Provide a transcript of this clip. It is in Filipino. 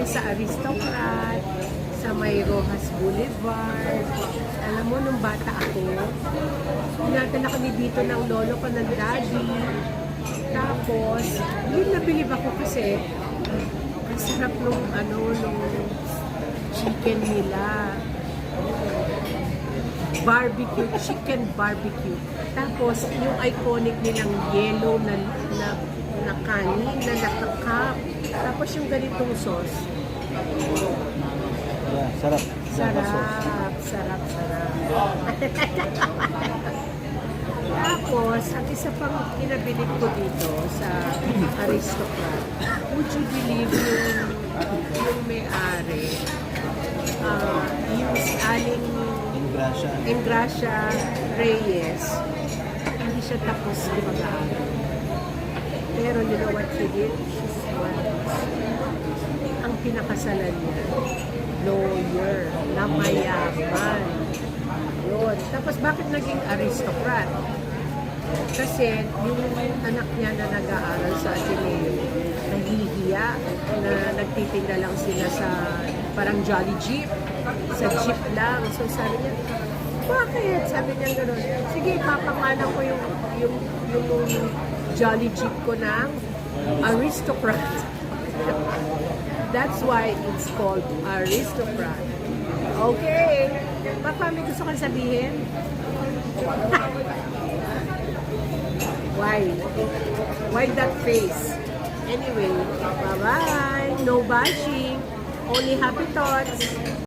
kami sa Aristocrat, sa may Rojas Boulevard. Alam mo, nung bata ako, pinatan ako ni Dito ng lolo ko ng daddy. Tapos, yun nabilib ako kasi ang sarap nung chicken nila. Barbecue, chicken barbecue. Tapos, yung iconic nilang yellow na kanin na nakakap. Tapos yung ganitong sauce. Yeah, sarap. Sarap. Tapos, ang isa pang kinabilib ko dito sa Aristocrat, would you believe yung may-ari, yung aling Ingracia Reyes, hindi siya tapos mag-aaral. Pero you know what she did? Ang pinakasalan niya, lawyer, na mayaman. Yun. Tapos bakit naging aristocrat? Kasi yung anak niya na nag-aaral sa Ateneo, nahihiya na nagtitinda lang sila sa parang Jolly Jeep. Sa jeep lang. So sabi niya, bakit? Sabi niya gano'n. Sige, papangalan ko yung Jolly Jeep ko ng Aristocrat. That's why it's called Aristocrat. Okay. Papa, may gusto kang sabihin? Why? Why that face? Anyway, bye-bye. No bashing. Only happy thoughts.